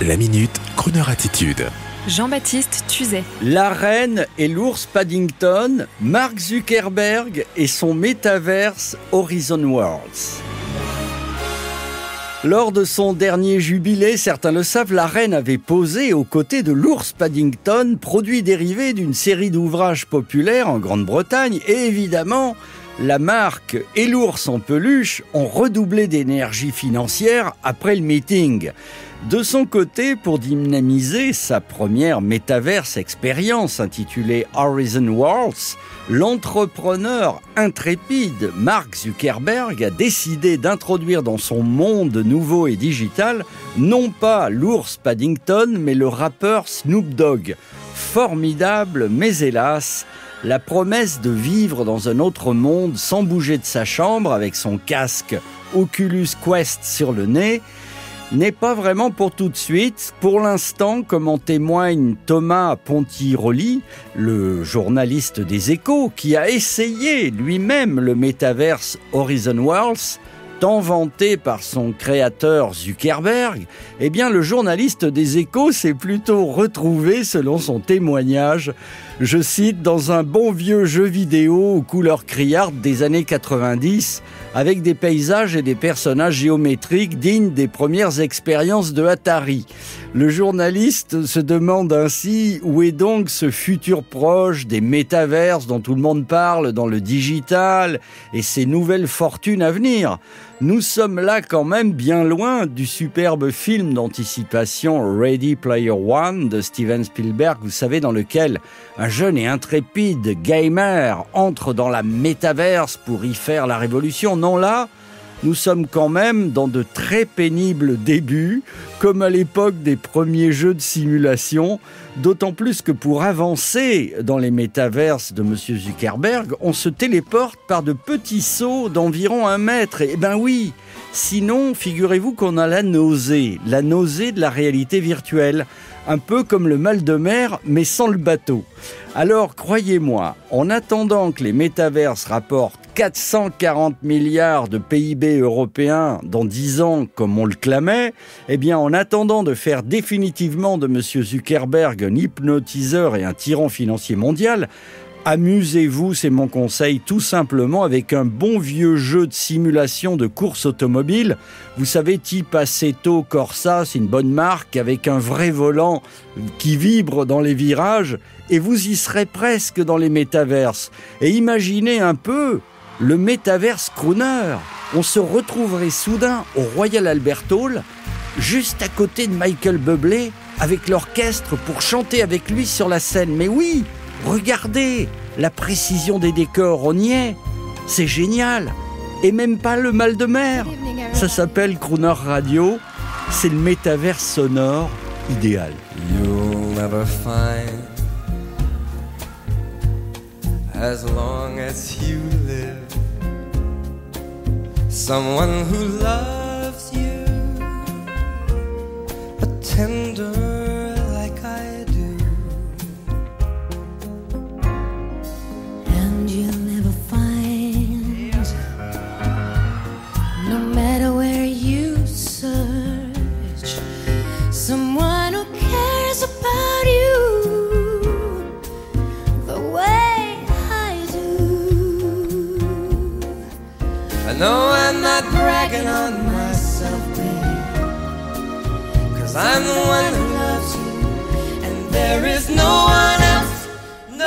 La Minute Crooner Attitude. Jean-Baptiste Tuzet. La reine et l'ours Paddington, Mark Zuckerberg et son métaverse Horizon Worlds. Lors de son dernier jubilé, certains le savent, la reine avait posé aux côtés de l'ours Paddington, produit dérivé d'une série d'ouvrages populaires en Grande-Bretagne, et évidemment, la marque et l'ours en peluche ont redoublé d'énergie financière après le meeting. De son côté, pour dynamiser sa première métaverse expérience intitulée Horizon Worlds, l'entrepreneur intrépide Mark Zuckerberg a décidé d'introduire dans son monde nouveau et digital non pas l'ours Paddington, mais le rappeur Snoop Dogg. Formidable, mais hélas, la promesse de vivre dans un autre monde sans bouger de sa chambre avec son casque Oculus Quest sur le nez n'est pas vraiment pour tout de suite. Pour l'instant, comme en témoigne Thomas Pontiroli, le journaliste des Échos, qui a essayé lui-même le métaverse Horizon Worlds, tant vanté par son créateur Zuckerberg, eh bien le journaliste des Échos s'est plutôt retrouvé, selon son témoignage, je cite, dans un bon vieux jeu vidéo aux couleurs criardes des années 90, avec des paysages et des personnages géométriques dignes des premières expériences de Atari. Le journaliste se demande ainsi où est donc ce futur proche des métaverses dont tout le monde parle dans le digital et ces nouvelles fortunes à venir. Nous sommes là quand même bien loin du superbe film d'anticipation Ready Player One de Steven Spielberg, vous savez, dans lequel un jeune et intrépide gamer entre dans la métaverse pour y faire la révolution. Non, là, nous sommes quand même dans de très pénibles débuts, comme à l'époque des premiers jeux de simulation, d'autant plus que pour avancer dans les métaverses de M. Zuckerberg, on se téléporte par de petits sauts d'environ 1 mètre. Eh ben oui, sinon, figurez-vous qu'on a la nausée de la réalité virtuelle, un peu comme le mal de mer, mais sans le bateau. Alors, croyez-moi, en attendant que les métaverses rapportent 440 milliards de PIB européens dans 10 ans, comme on le clamait, eh bien, en attendant de faire définitivement de M. Zuckerberg un hypnotiseur et un tyran financier mondial, amusez-vous, c'est mon conseil, tout simplement avec un bon vieux jeu de simulation de course automobile. Vous savez, type Assetto Corsa, c'est une bonne marque, avec un vrai volant qui vibre dans les virages, et vous y serez presque dans les métaverses. Et imaginez un peu le métaverse crooner. On se retrouverait soudain au Royal Albert Hall, juste à côté de Michael Bublé, avec l'orchestre pour chanter avec lui sur la scène. Mais oui, regardez la précision des décors, on y est. C'est génial. Et même pas le mal de mer. Ça s'appelle Crooner Radio. C'est le métaverse sonore idéal. You'll never find, as long as you live, someone who loves you a tender like I do. And you'll never find, no matter where you search, someone who cares about you the way I do. I know I'm not bragging on myself, babe, 'cause I'm the one who loves you, and there is no one else. No,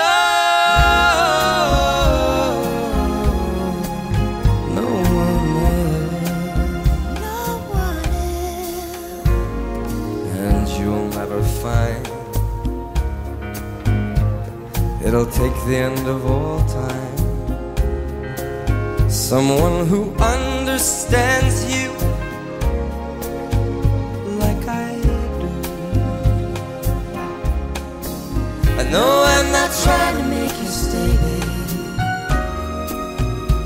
no one else. No one else. And you'll never find, it'll take the end of all time, someone who understands you like I do. I know I'm not trying to make you stay, baby,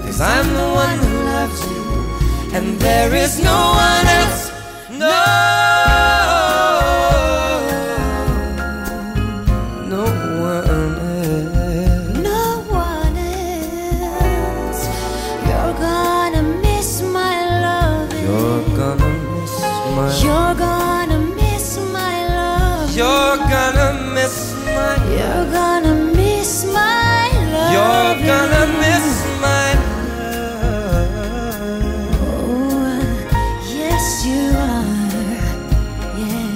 'cause I'm the one who loves you, and there is no one else. No, no one else. No one else. You're gonna miss my love. You're gonna miss my You're gonna miss my You're gonna miss my You're gonna miss my love. You're gonna miss my love. Oh, yes you are. Yeah.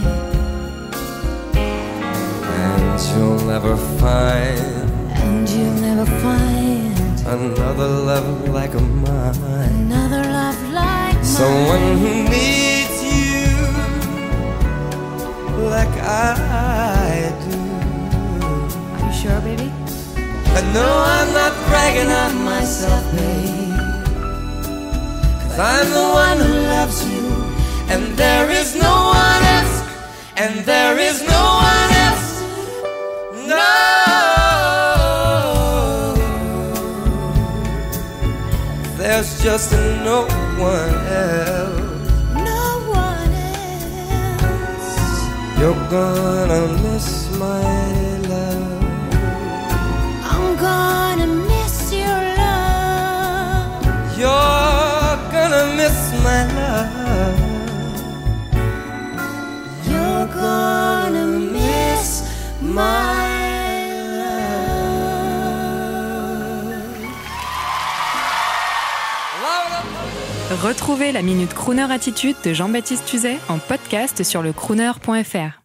And you'll never find And you'll never find another love like mine. another love like Someone mine. who needs you like I do. Are you sure, baby? I know I'm not bragging on myself, babe, 'cause I'm the one who loves you, and there is no one else, and there is no one else. No, there's just no one else. No one else. You're gonna miss my love. I'm gonna miss your love. You're gonna miss my love. You're gonna miss my Retrouvez la Minute Crooner Attitude de Jean-Baptiste Tuzet en podcast sur le crooner.fr.